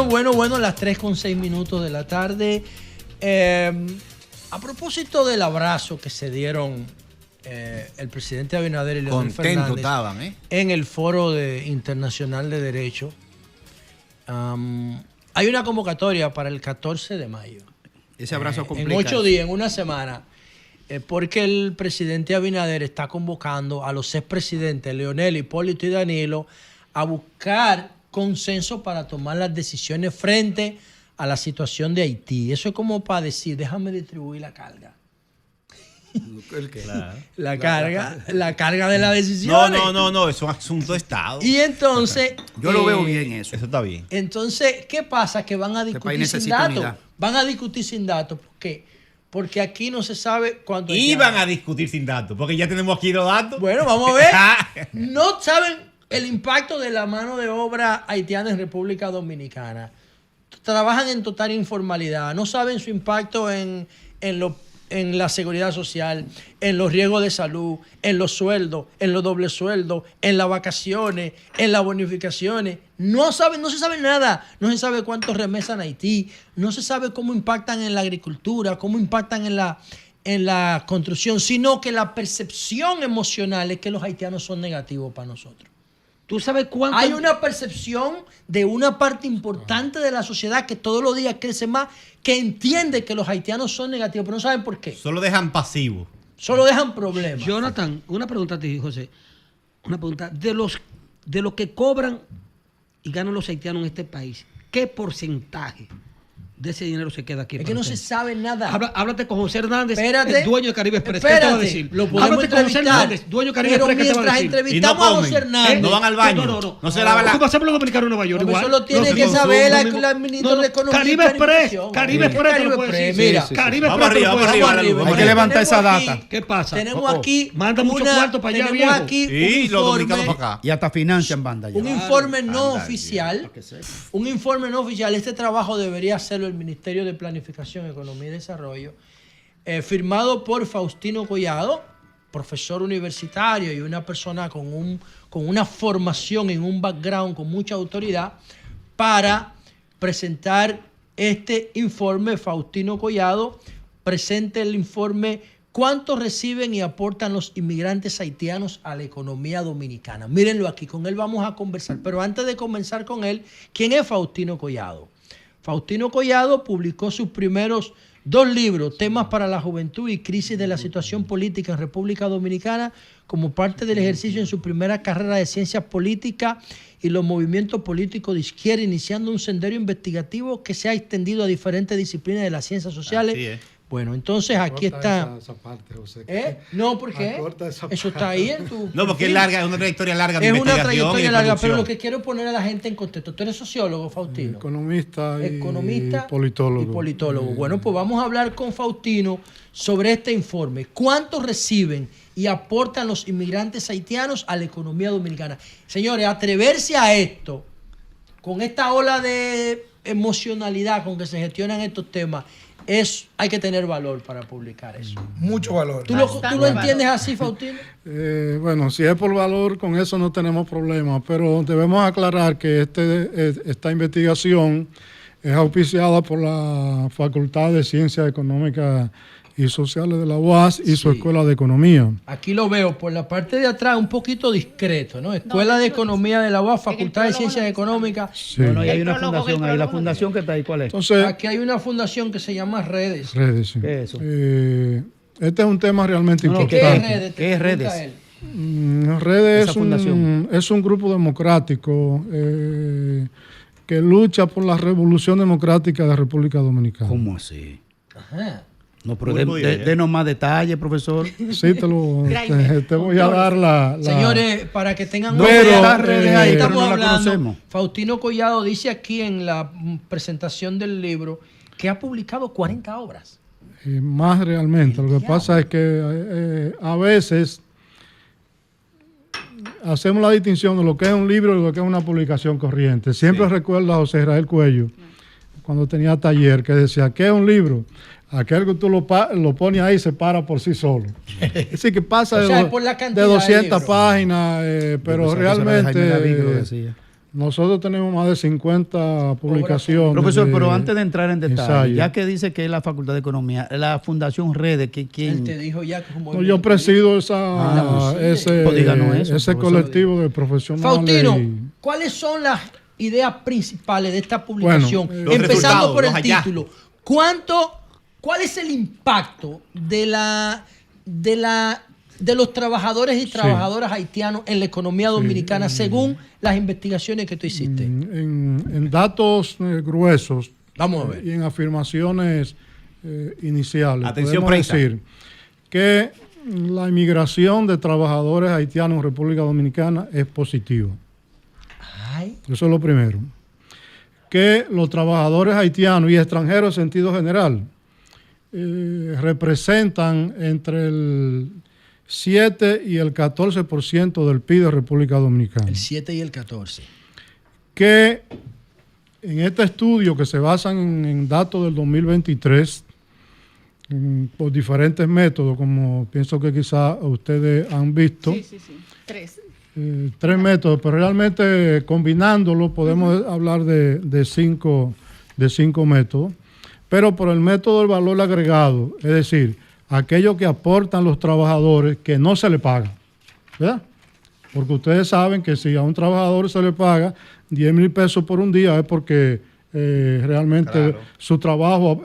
Bueno, las 3:06 de la tarde. A propósito del abrazo que se dieron el presidente Abinader y Leonel Fernández estaban, en el Foro Internacional de Derecho, hay una convocatoria para el 14 de mayo. Ese abrazo complica. En 8 días, en una semana, porque el presidente Abinader está convocando a los expresidentes Leonel, Hipólito y Danilo a buscar consenso para tomar las decisiones frente a la situación de Haití. Eso es como para decir, déjame distribuir la carga. ¿El qué? Claro. La carga de la decisión. No, es un asunto de Estado. Y entonces... Yo lo veo bien eso. Eso está bien. Entonces, ¿qué pasa? Que van a discutir sin datos. Van a discutir sin datos. ¿Por qué? Porque aquí no se sabe cuándo... Iban a discutir sin datos, porque ya tenemos aquí los datos. Bueno, vamos a ver. No saben el impacto de la mano de obra haitiana en República Dominicana. Trabajan en total informalidad. No saben su impacto en la seguridad social, en los riesgos de salud, en los sueldos, en los dobles sueldos, en las vacaciones, en las bonificaciones. No se sabe nada. No se sabe cuánto remesan a Haití. No se sabe cómo impactan en la agricultura, cómo impactan en la construcción, sino que la percepción emocional es que los haitianos son negativos para nosotros. ¿Tú sabes cuánto? Hay una percepción de una parte importante de la sociedad que todos los días crece más, que entiende que los haitianos son negativos, pero no saben por qué. Solo dejan pasivos. Solo dejan problemas. Jonathan, una pregunta a ti, José. Una pregunta. De lo que cobran y ganan los haitianos en este país, ¿qué porcentaje de ese dinero se queda aquí? Es que no se sabe nada. Háblate con José Hernández, espérate, el dueño de Caribe Express. Espérate, ¿qué te va a decir? Lo podemos Háblate con José Hernández, dueño de Caribe Express. ¿Qué te va a decir? Mientras entrevistamos a José Hernández. No van al baño. No se lavan la... Tú vas a por los dominicanos en Nueva York. Eso lo tiene que saber la ministra de Economía. Caribe Express. Caribe Express. Mira, Caribe Vamos arriba. Hay que levantar esa data. ¿Qué pasa? Tenemos aquí... Manda mucho cuarto para allá, Tenemos aquí y los dominicanos para acá. Y hasta financian banda ya. Un informe no oficial. Un informe no oficial. Este trabajo debería hacerlo el Ministerio de Planificación, Economía y Desarrollo, firmado por Faustino Collado, profesor universitario y una persona con una formación en un background con mucha autoridad, para presentar este informe. Faustino Collado presenta el informe ¿cuánto reciben y aportan los inmigrantes haitianos a la economía dominicana? Mírenlo aquí, con él vamos a conversar. Pero antes de comenzar con él, ¿quién es Faustino Collado? Faustino Collado publicó sus primeros 2 libros, Temas para la Juventud y Crisis de la Situación Política en República Dominicana, como parte del ejercicio en su primera carrera de Ciencias Políticas y los movimientos políticos de izquierda, iniciando un sendero investigativo que se ha extendido a diferentes disciplinas de las ciencias sociales. Así es. Bueno, entonces aquí está... Esa parte, José. No, ¿por qué? Eso está ahí en tu... No, porque es larga, es una trayectoria larga de es investigación. Es una trayectoria y larga, producción. pero lo que quiero poner a la gente en contexto. Tú eres sociólogo, Faustino. Economista y politólogo. Bueno, pues vamos a hablar con Faustino sobre este informe. ¿Cuánto reciben y aportan los inmigrantes haitianos a la economía dominicana? Señores, atreverse a esto, con esta ola de emocionalidad con que se gestionan estos temas, hay que tener valor para publicar eso. Mucho valor. ¿Tú lo entiendes así, Faustino? Bueno, si es por valor, con eso no tenemos problema, pero debemos aclarar que esta investigación es auspiciada por la Facultad de Ciencias Económicas y Sociales de la UAS y su Escuela de Economía. Aquí lo veo por la parte de atrás un poquito discreto, ¿no? Escuela de Economía de la UAS, Facultad de Ciencias Económicas. Sí. No, y hay una fundación ahí, la fundación que está ahí, ¿cuál es? Entonces, aquí hay una fundación que se llama Redes. Redes, sí. ¿Qué es eso? Este es un tema realmente importante. ¿Qué es Redes? ¿Qué es Redes? Redes es un grupo democrático que lucha por la revolución democrática de la República Dominicana. ¿Cómo así? Ajá. No, pero denos más detalles, profesor. Sí, te voy a dar la... Señores, para que tengan una idea, estamos no la hablando. conocemos. Faustino Collado dice aquí en la presentación del libro que ha publicado 40 obras. Más realmente. Lo que pasa es que a veces hacemos la distinción de lo que es un libro y lo que es una publicación corriente. Siempre recuerdo a José Israel Cuello, cuando tenía taller, que decía, ¿qué es un libro? Aquel que tú lo pones ahí se para por sí solo. Es decir, que pasa de 200 páginas, pero realmente Nosotros tenemos más de 50 publicaciones. Profesor, pero antes de entrar en detalle, ensayo. ya que dice que es la Facultad de Economía, la Fundación Redes, ¿quién? Él te dijo ya que es un No, movimiento. yo presido ese Pues díganos eso, ese profesor. colectivo de profesionales. Faustino, y- ¿cuáles son las ideas principales de esta publicación? Bueno, los Empezando resultados, por el los hallazgos. título. ¿Cuál es el impacto de los trabajadores y trabajadoras haitianos en la economía dominicana según las investigaciones que tú hiciste? En datos gruesos Vamos a ver. y en afirmaciones iniciales, Atención, podemos prensa. decir que la inmigración de trabajadores haitianos en República Dominicana es positiva. Ay, Eso es lo primero. Que los trabajadores haitianos y extranjeros en sentido general representan entre el 7 y el 14% del PIB de República Dominicana. el 7 y el 14. Que en este estudio que se basan en datos del 2023, por diferentes métodos, como pienso que quizás ustedes han visto, Sí. 3. 3 métodos, pero realmente combinándolo podemos hablar de cinco métodos, pero por el método del valor agregado, es decir, aquello que aportan los trabajadores que no se le paga, ¿verdad? Porque ustedes saben que si a un trabajador se le paga 10,000 pesos por un día es porque realmente Claro. su trabajo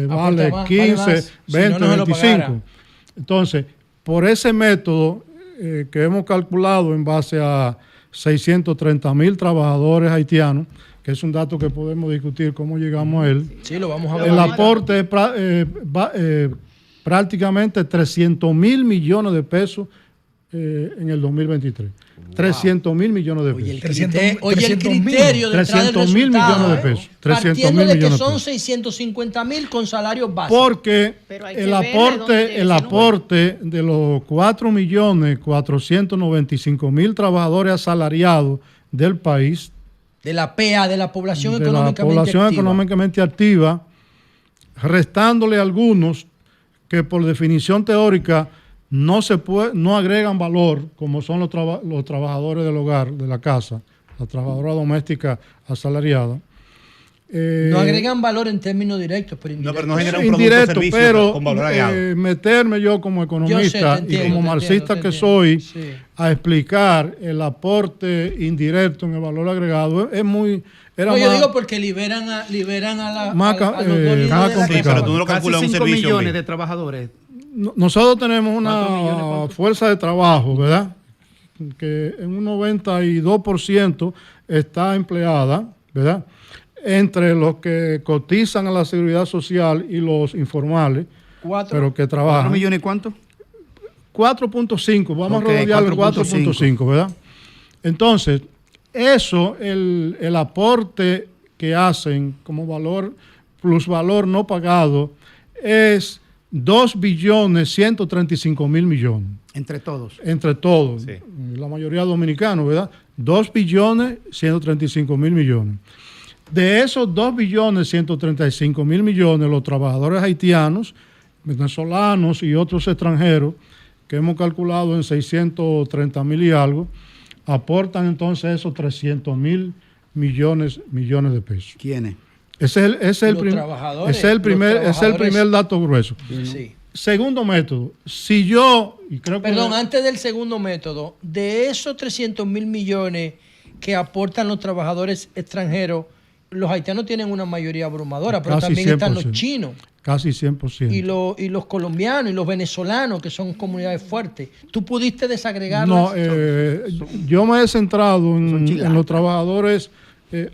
vale más, 15, vale más. Si 20, no, no se lo 25. pagara. Entonces, por ese método que hemos calculado en base a 630,000 trabajadores haitianos, que es un dato que podemos discutir cómo llegamos a él, Sí, lo vamos a ver. el aporte es prácticamente 300,000 millones de pesos en el 2023. 300,000 millones de pesos. Oye, el 300,000 criterio de entrada del 300,000 resultado, millones de pesos. 300,000 partiendo de que millones de son pesos. 650,000 con salarios básicos. Porque Pero hay que el ver de dónde aporte, llega el ese aporte de los 4,495,000 trabajadores asalariados del país, De la PA, de la población de la económicamente población activa. económicamente activa, restándole algunos que por definición teórica no agregan valor, como son los trabajadores del hogar, de la casa, la trabajadora doméstica asalariada. No agregan valor en términos directos, pero No, indirectos. pero no genera un producto o indirecto, servicio pero con valor agregado. meterme yo como economista te entiendo, y como te marxista entiendo, que te soy entiendo. Sí. a explicar el aporte indirecto en el valor agregado es muy... Era No, yo más- digo porque liberan a la Más a los dos líderes de más la complicado. casa. Pero tú no lo Casi calculas un 5 servicio. millones hombre. de trabajadores. Nosotros tenemos 4 millones, una ¿cuánto? fuerza de trabajo, ¿verdad? Que en un 92% está empleada, ¿verdad? Entre los que cotizan a la seguridad social y los informales, pero que 4 trabajan. millones y cuánto? 4.5, vamos Ok, a redondearlo 4.5, 4.5, ¿verdad? Entonces, eso, el aporte que hacen como valor, plusvalor no pagado, es 2.135.000 millones. Entre todos. Entre todos, Sí. la mayoría dominicanos, ¿verdad? 2.135.000 millones. De esos 2.135.000 millones, los trabajadores haitianos, venezolanos y otros extranjeros, que hemos calculado en 630.000 y algo, aportan entonces esos 300.000 millones de pesos. ¿Quiénes? Ese es el Los trabajadores, ese es el primer, los ese es el primer trabajadores. dato grueso. Sí. Segundo método, si yo, y creo que... Perdón, antes del segundo método, de esos 300,000 millones que aportan los trabajadores extranjeros, los haitianos tienen una mayoría abrumadora, pero Casi también están 100%. los chinos Casi 100%. y los colombianos y los venezolanos, que son comunidades fuertes. ¿Tú pudiste desagregarlas? No, yo me he centrado Son chilacas. en los trabajadores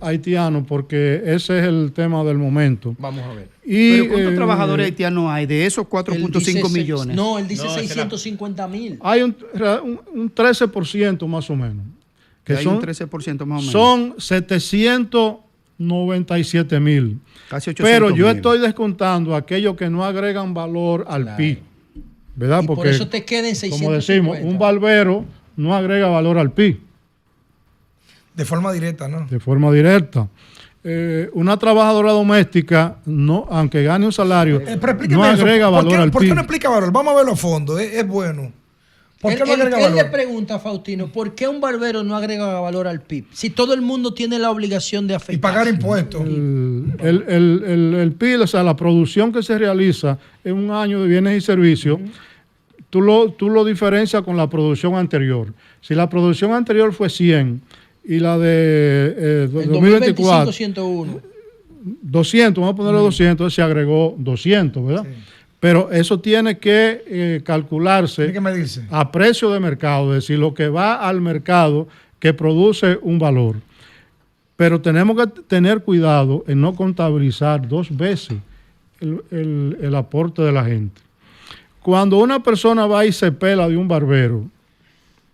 haitianos porque ese es el tema del momento. Vamos a ver. Y, ¿Pero cuántos trabajadores haitianos hay de esos Él 4.5 dice millones? No, él dice No, ese era- 650,000. Hay un 13% más o menos. Que hay un 13% más o menos. Son 797,000. Casi 800,000. Pero yo estoy descontando aquellos que no agregan valor al PIB. ¿Verdad? Y por Porque, eso te queda en como 650. decimos, un barbero no agrega valor al PIB. De forma directa, ¿no? De forma directa. Una trabajadora doméstica, no, aunque gane un salario, Pero explíqueme no eso. agrega ¿Por valor qué, al ¿Por qué PIB. no explica valor? Vamos a verlo a fondo. Es bueno. ¿Por qué no agrega Él valor? le pregunta a Faustino, ¿por qué un barbero no agrega valor al PIB? Si todo el mundo tiene la obligación de afectar. Y pagar impuestos. El PIB, o sea, la producción que se realiza en un año de bienes y servicios, tú lo diferencias con la producción anterior. Si la producción anterior fue 100 y la de En 2024, 2025, 101. 200, vamos a ponerle 200, se agregó 200, ¿verdad? Sí. Pero eso tiene que calcularse ¿Qué me dice? a precio de mercado, es decir, lo que va al mercado que produce un valor. Pero tenemos que tener cuidado en no contabilizar 2 veces el aporte de la gente. Cuando una persona va y se pela de un barbero,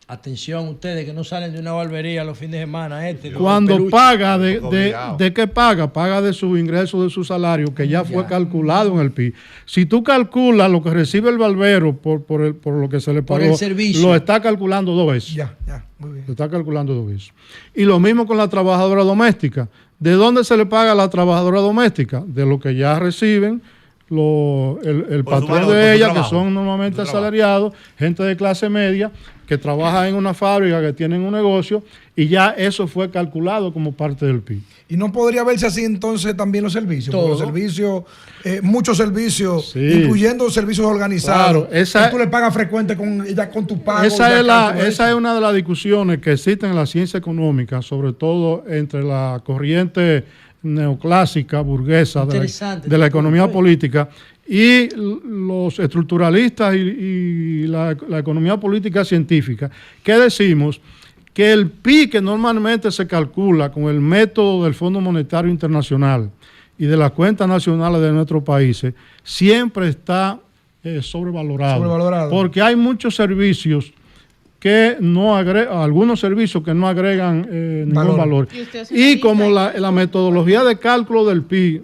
Atención ustedes que no salen de una barbería los fines de semana. cuando peluche. paga, Obligado. ¿de qué paga? Paga de su ingreso, de su salario, que ya fue calculado en el PIB. Si tú calculas lo que recibe el barbero por lo que se le Por pagó, el servicio. lo está calculando 2 veces. Ya, muy bien. Lo está calculando 2 veces. Y lo mismo con la trabajadora doméstica. ¿De dónde se le paga a la trabajadora doméstica? De lo que ya reciben el Por su patrón valor, por de su ella, que trabajo, son normalmente por su trabajo. asalariados, gente de clase media, que trabaja en una fábrica, que tienen un negocio, y ya eso fue calculado como parte del PIB. Y no podría verse así entonces también los servicios. Todo. Porque los servicios, muchos servicios, Sí. incluyendo servicios organizados. Claro, esa- que tú le pagas frecuente con tu pago. Esa ya es, cálculo esa hecho. es una de las discusiones que existen en la ciencia económica, sobre todo entre la corriente neoclásica, burguesa Interesante, de la este economía punto. política y los estructuralistas y la economía política científica, que decimos que el PIB que normalmente se calcula con el método del Fondo Monetario Internacional y de las cuentas nacionales de nuestros países siempre está sobrevalorado. Sobrevalorado. Porque hay muchos servicios que no agregan, algunos servicios que no agregan ningún Valor. valor. Y usted hace Y una como lista la metodología de cálculo del PIB,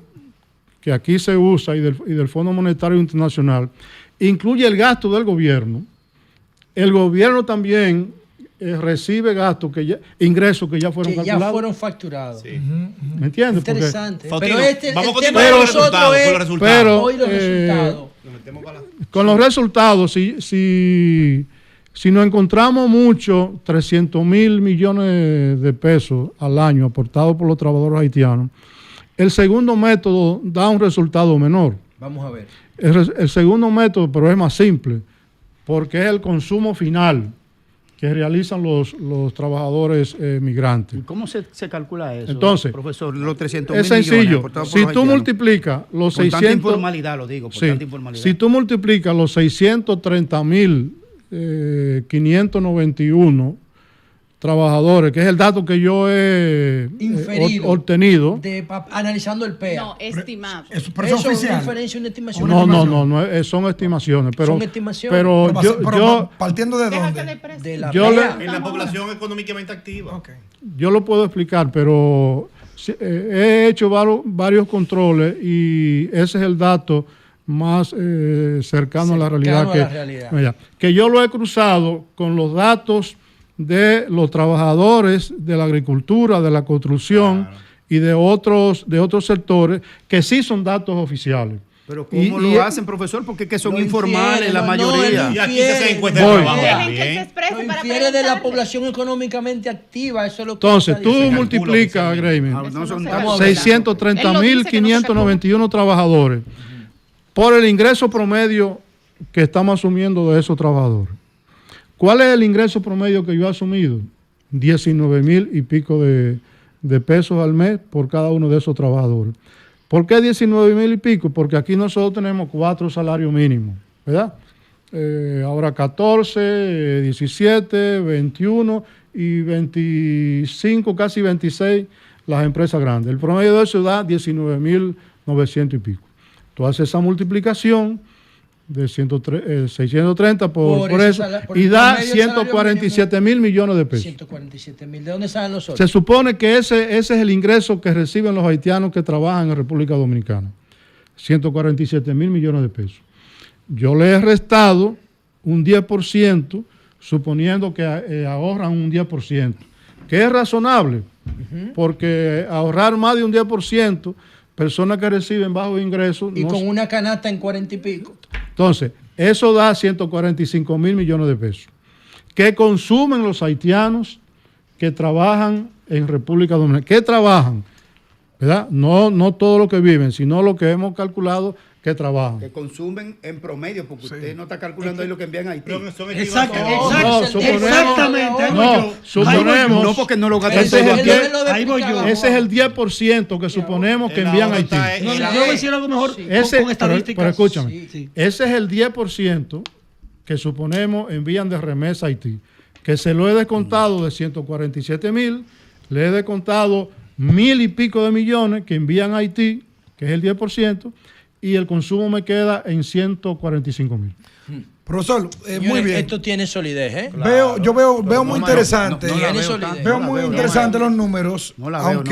que aquí se usa, y del Fondo Monetario Internacional, incluye el gasto del gobierno, el gobierno también recibe gastos, ingresos que ya fueron Que ya calculados. fueron facturados. ¿Me entiendes? Porque- Interesante. Faustino, Pero el vamos a tema continuar de con los nosotros resultados, es con los resultados. pero, hoy los resultados. con los resultados, si nos encontramos mucho, 300.000 millones de pesos al año aportados por los trabajadores haitianos, el segundo método da un resultado menor. Vamos a ver. El segundo método, pero es más simple, porque es el consumo final que realizan los trabajadores migrantes. ¿Y cómo se calcula eso? Entonces, profesor, los 300.000 Es millones sencillo. aportados por Si los tú haitianos. multiplicas los Por tanta 600... informalidad, lo digo, por Sí. tanta informalidad. Si tú multiplicas los 630.591 trabajadores, que es el dato que yo he Inferido. obtenido. Analizando el PEA. No, estimado. Pero Eso es es una oficial. inferencia, una estimación. No, son estimaciones. Pero, Son estimaciones. Pero Pero partiendo de Déjate dónde. de precio. De la Yo PEA. En la población económicamente activa. Ok. yo lo puedo explicar, pero he hecho varios controles y ese es el dato más cercano a la realidad. realidad. Que yo lo he cruzado con los datos de los trabajadores de la agricultura, de la construcción y de otros sectores que sí son datos oficiales. Pero ¿cómo lo hacen, profesor? Porque es que son Lo informales infiere, la no, mayoría. Y aquí se hace encuesta de Voy. trabajo Dejen que se también. exprese Lo para infiere de la preguntarle. población económicamente activa. Eso es lo que Entonces, está tú diciendo. multiplicas, Grayman, Ah, no son se datos. Vamos a ver. 630.591 trabajadores por el ingreso promedio que estamos asumiendo de esos trabajadores. ¿Cuál es el ingreso promedio que yo he asumido? 19.000 y pico de pesos al mes por cada uno de esos trabajadores. ¿Por qué 19.000 y pico? Porque aquí nosotros tenemos 4 salarios mínimos, ¿verdad? Ahora 14, 17, 21 y 25, casi 26 las empresas grandes. El promedio de eso da 19.900 y pico. Tú haces esa multiplicación de 630 por ese eso por y el da promedio del salario 147.000 millones de pesos. 147.000. ¿De dónde salen los otros? Se supone que ese es el ingreso que reciben los haitianos que trabajan en República Dominicana. 147.000 millones de pesos. Yo le he restado un 10%, suponiendo que ahorran un 10%, que es razonable, porque ahorrar más de un 10%, personas que reciben bajos ingresos... Y no con se- una canasta en 40 y pico. Entonces, eso da 145.000 millones de pesos. que consumen los haitianos que trabajan en República Dominicana. ¿Qué trabajan? ¿Verdad? No todo lo que viven, sino lo que hemos calculado que trabajan. Que consumen en promedio, porque usted no está calculando ahí lo que envían a Haití. Suponemos. No, porque no lo gastan Ese todo es aquí. Ahí voy yo. Ese es el 10% que suponemos que envían a Haití. No, yo voy a decir algo mejor con estadísticas. Pero escúchame, Sí. ese es el 10% que suponemos envían de remesa a Haití, que se lo he descontado de 147,000, le he descontado 1,000 y pico de millones que envían a Haití, que es el 10%, y el consumo me queda en 145,000. Profesor, muy bien. Esto tiene solidez, ¿eh? Yo veo muy interesante. Veo muy interesante los números, No la veo,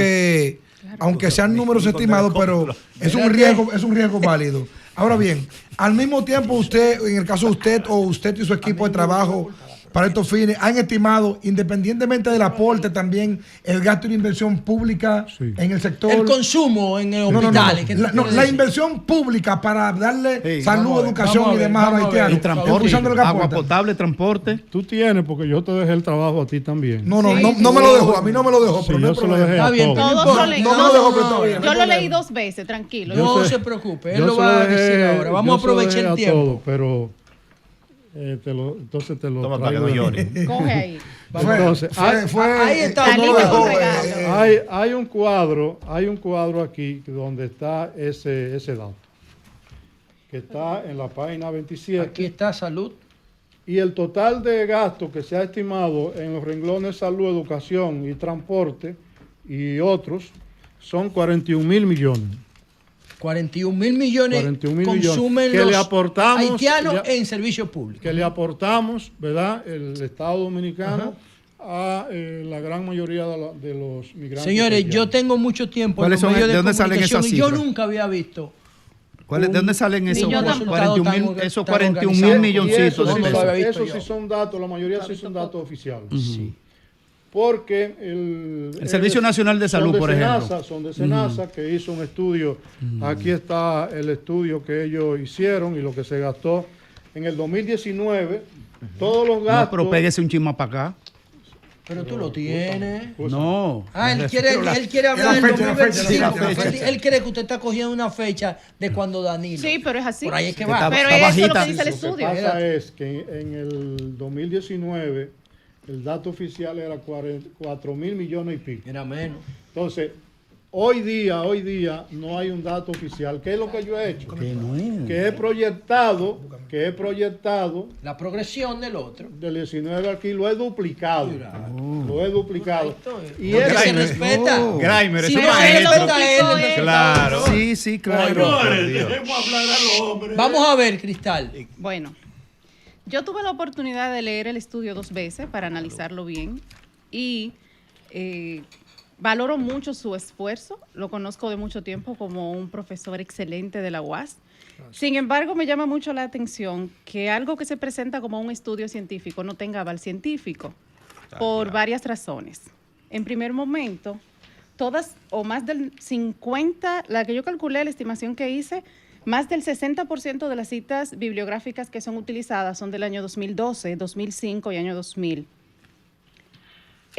aunque sean números estimados, pero es un riesgo válido. Ahora bien, al mismo tiempo usted, en el caso de usted y su equipo de trabajo para estos fines, han estimado, independientemente del aporte, también el gasto de inversión pública en el sector. El consumo en hospitales. La inversión pública para darle salud, educación y demás a los haitianos. Y transporte, agua potable, transporte. Tú tienes, porque yo te dejé el trabajo a ti también. No me lo dejó, a mí no me lo dejó, Sí, pero no yo hay se lo dejé problema. a bien, todos. pero No me lo dejó, pero está bien. Yo lo leí 2 veces, tranquilo. No sé- se preocupe, él yo lo se va a dejé- decir ahora. Vamos a yo se lo aprovechar dejé el a tiempo. todo, pero entonces te lo Toma para que traigo no de- llore. Coge ahí. Entonces, Ahí está. no lo dejó, hay un cuadro aquí donde está ese dato, que está en la página 27. Aquí está salud. Y el total de gasto que se ha estimado en los renglones salud, educación y transporte y otros son 41,000 millones. 41,000 millones 41,000 consumen que los le aportamos, haitianos en servicio público. Que le aportamos, ¿verdad?, el Estado Dominicano a la gran mayoría de los migrantes. Señores, haitianos. yo tengo mucho tiempo en ¿Cuáles los son- medios de dónde salen comunicación esas y yo cifras? nunca había visto ¿De dónde salen esos yo tampoco. 41,000 Tan esos organizado. 41,000 Y milloncitos eso de no sí, lo pesos? había visto eso yo. sí son datos, la mayoría sí son datos oficiales. Porque el Servicio Nacional de Salud, por ejemplo. Son de SENASA, que hizo un estudio. Aquí está el estudio que ellos hicieron y lo que se gastó en el 2019. Todos los No, gastos. pero pégese un chisma para acá. Pero tú lo tienes. No. Él quiere hablar del fecha, 2025. la fecha. Él cree que usted está cogiendo una fecha de cuando Danilo. Sí, pero es así. Por ahí es que Que va. está- Pero está eso es lo bajita. que dice el Lo que estudio. pasa es que en el 2019 el dato oficial era 4,000 millones y pico. Era menos. Entonces, hoy día no hay un dato oficial. ¿Qué es lo que yo he hecho? Que he proyectado La progresión del otro. del 19 aquí, lo he duplicado. Lo he duplicado. Y Porque eso- se respeta. Grimer, Si eso no es se maestro. respeta él, Claro. Sí, claro. Vamos a ver, Cristal. Bueno, yo tuve la oportunidad de leer el estudio 2 veces para analizarlo bien y valoro mucho su esfuerzo. Lo conozco de mucho tiempo como un profesor excelente de la UAS. Sin embargo, me llama mucho la atención que algo que se presenta como un estudio científico no tenga aval científico por varias razones. En primer momento, todas o más del 50, la que yo calculé, la estimación que hice, más del 60% de las citas bibliográficas que son utilizadas son del año 2012, 2005 y año 2000.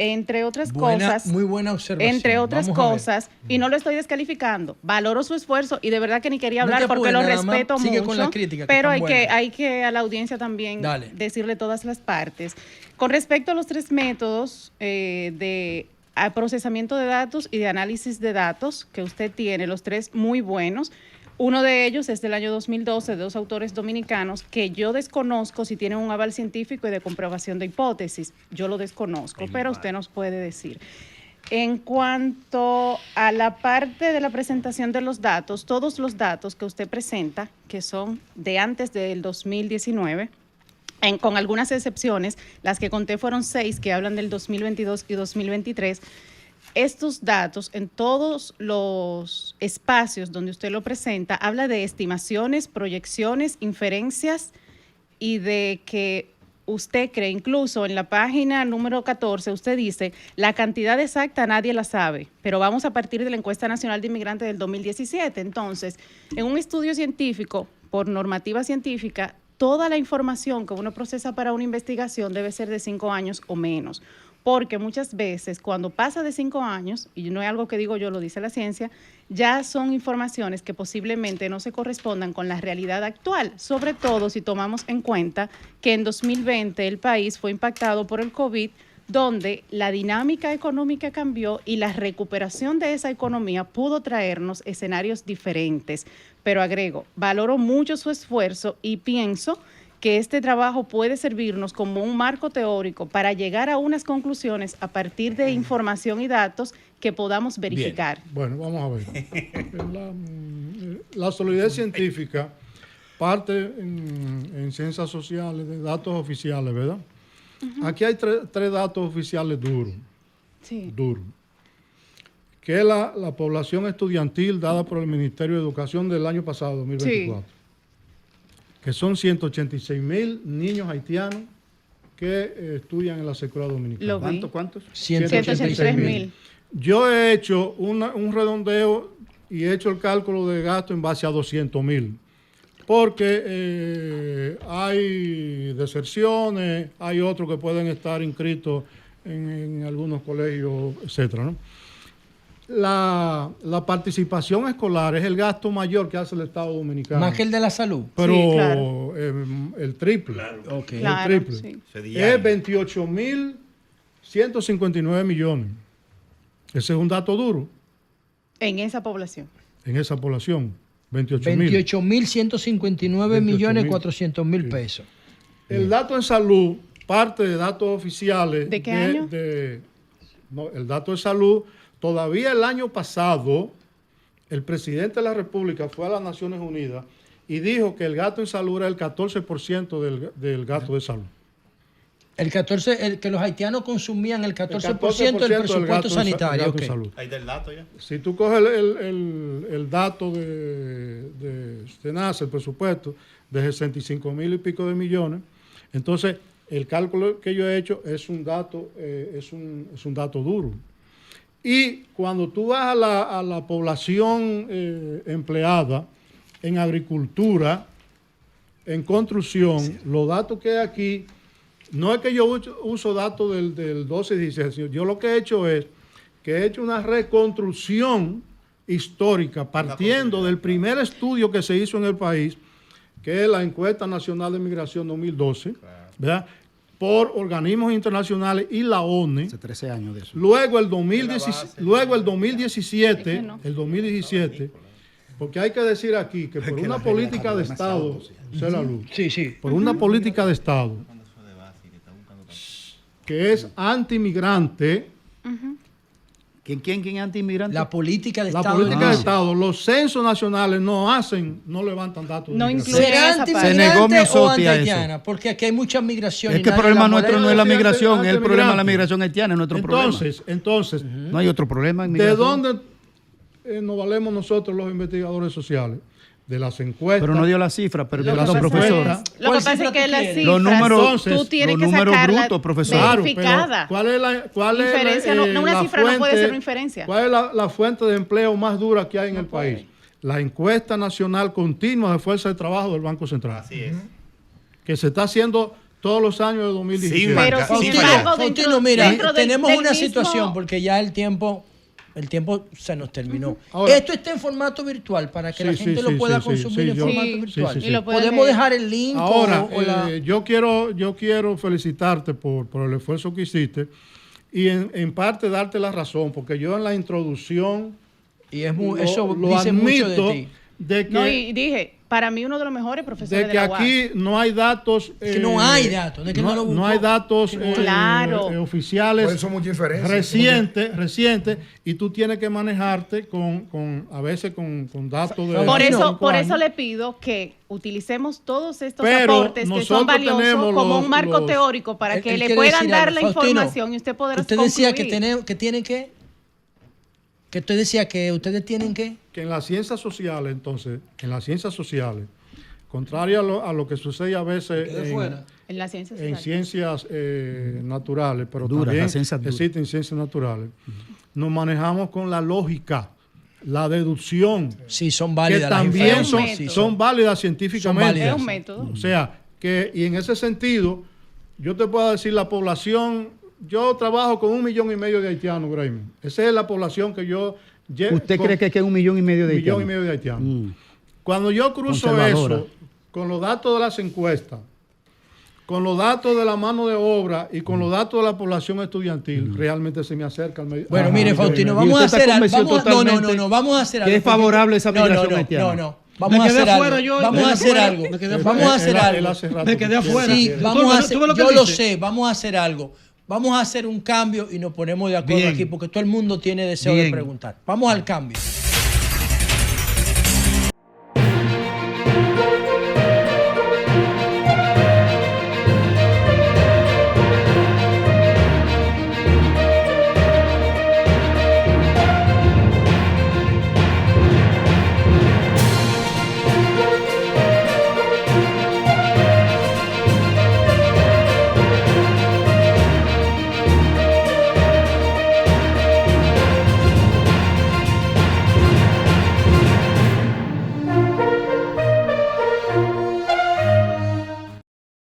Entre otras cosas, Muy buena observación. entre otras Vamos a ver. cosas, y no lo estoy descalificando, valoro su esfuerzo y de verdad que ni quería No hablar te porque apures, lo nada más respeto sigue mucho, con la crítica, que pero están buenas. hay que a la audiencia también Dale. decirle todas las partes. Con respecto a los 3 métodos de procesamiento de datos y de análisis de datos que usted tiene, los 3 muy buenos. Uno de ellos es del año 2012, de 2 autores dominicanos, que yo desconozco si tienen un aval científico y de comprobación de hipótesis. Yo lo desconozco, pero usted nos puede decir. En cuanto a la parte de la presentación de los datos, todos los datos que usted presenta, que son de antes del 2019, con algunas excepciones, las que conté fueron 6 que hablan del 2022 y 2023, estos datos en todos los espacios donde usted lo presenta, habla de estimaciones, proyecciones, inferencias y de que usted cree, incluso en la página número 14, usted dice, la cantidad exacta nadie la sabe, pero vamos a partir de la encuesta nacional de inmigrantes del 2017. Entonces, en un estudio científico, por normativa científica, toda la información que uno procesa para una investigación debe ser de 5 años o menos. Porque muchas veces cuando pasa de 5 años, y no es algo que digo yo, lo dice la ciencia, ya son informaciones que posiblemente no se correspondan con la realidad actual, sobre todo si tomamos en cuenta que en 2020 el país fue impactado por el COVID, donde la dinámica económica cambió y la recuperación de esa economía pudo traernos escenarios diferentes. Pero agrego, valoro mucho su esfuerzo y pienso que este trabajo puede servirnos como un marco teórico para llegar a unas conclusiones a partir de información y datos que podamos verificar. Bien. Bueno, vamos a ver. La solidez científica parte en ciencias sociales de datos oficiales, ¿verdad? Aquí hay tres datos oficiales duros. Sí. Duros. Que es la población estudiantil dada por el Ministerio de Educación del año pasado, 2024. Sí. Que son 186,000 niños haitianos que estudian en la escuela dominicana. ¿Cuántos? 183,000. Yo he hecho un redondeo y he hecho el cálculo de gasto en base a 200,000. Porque hay deserciones, hay otros que pueden estar inscritos en algunos colegios, etcétera, ¿no? La participación escolar es el gasto mayor que hace el Estado Dominicano. Más que el de la salud. Pero sí, claro. El triple. Claro. Okay. Claro, el triple. sí. Es 28,159 millones. Ese es un dato duro. En esa población. En esa población. 28,000. 28,159 millones 400,000 pesos. El dato en salud parte de datos oficiales. ¿De qué año? No, el dato de salud. Todavía el año pasado, el presidente de la República fue a las Naciones Unidas y dijo que el gasto en salud era el 14% del gasto de salud. Que los haitianos consumían el 14% del presupuesto sanitario. Okay. Ahí del dato ya. Si tú coges el dato de SENASA, el presupuesto, de 65,000 y pico de millones, entonces el cálculo que yo he hecho es un dato duro. Y cuando tú vas a la población empleada en agricultura, en construcción, los datos que hay aquí, no es que yo uso datos del 12 y 16, yo lo que he hecho es que he hecho una reconstrucción histórica partiendo del primer estudio que se hizo en el país, que es la Encuesta Nacional de Migración 2012, ¿verdad?, por organismos internacionales y la ONU. Hace 13 años de eso. Luego el 2017, porque hay que decir aquí que por una política de Estado, por una política de Estado que es anti-inmigrante. ¿Quién es anti-inmigrante? La política de Estado. La política de Estado. Los censos nacionales no levantan datos. No incluyen ¿Será esa parte. anti-migrante o anti-haitiana? Porque aquí hay mucha migración. Es que el problema nuestro no es la migración, es el problema de la migración haitiana, es nuestro problema. Entonces, no hay otro problema en ¿de migración? dónde nos valemos nosotros los investigadores sociales? De las encuestas. Pero no dio la cifra, pero de dio las la profesora. Lo que pasa es que las cifras, los números, tú tienes los que números sacarla brutos, profesor. verificada. Claro, ¿cuál es Inferencia, no, una la cifra no puede ser una inferencia. ¿Cuál es la fuente de empleo más dura que hay en el país? La encuesta nacional continua de fuerza de trabajo del Banco Central. Así es. Que se está haciendo todos los años de 2017. Pero sin embargo, Faustino, mira, dentro tenemos del una mismo- situación porque ya el tiempo se nos terminó. Ahora- Esto está en formato virtual para que la Sí, gente sí, lo pueda sí, consumir en yo- formato Sí, virtual. sí. Y lo pueden Podemos leer. dejar el link Ahora, o la... yo quiero felicitarte por el esfuerzo que hiciste y en parte darte la razón, porque yo en la introducción Y es lo eso dice mucho de admito ti. de que, No, y dije, para mí uno de los mejores profesores de de que la UAS. aquí no hay datos. que no hay datos, de que no lo buscó. no hay datos Claro. oficiales Por eso mucha inferencia. recientes, y tú tienes que manejarte a veces con datos de. Por 5 eso años. le pido que utilicemos todos estos Pero aportes que son nosotros valiosos tenemos como un marco los- teórico para Él que le quiere puedan decir dar algo. la Faustino, información y usted poder Usted decía que concluir. tienen que usted decía que ustedes tienen que... Que en las ciencias sociales, entonces, contrario a lo que sucede a veces En las ciencias en sociales. ciencias naturales, pero Duras, también las ciencias duras. existen ciencias naturales, nos manejamos con la lógica, la deducción, Sí, son que válidas las también Es un son, método. son válidas científicamente. Son válidas. Es un método. O sea, y en ese sentido, yo te puedo decir la población, yo trabajo con 1,5 millones de haitianos, Graham. Esa es la población que yo... ¿Usted cree que es 1,5 millones de haitianos? 1,5 millones de haitianos. Cuando yo cruzo eso con los datos de las encuestas, con los datos de la mano de obra y con los datos de la población estudiantil, realmente se me acerca al medio. Bueno, mire, Faustino, vamos a hacer algo. Vamos a hacer algo. Que es favorable esa migración haitiana. No. Vamos a hacer algo. Vamos a hacer algo. Vamos a hacer algo. Me quedé afuera. Sí, vamos a hacer, yo lo sé, vamos a hacer algo. Vamos a hacer un cambio y nos ponemos de acuerdo aquí porque todo el mundo tiene deseo de preguntar. Vamos al cambio.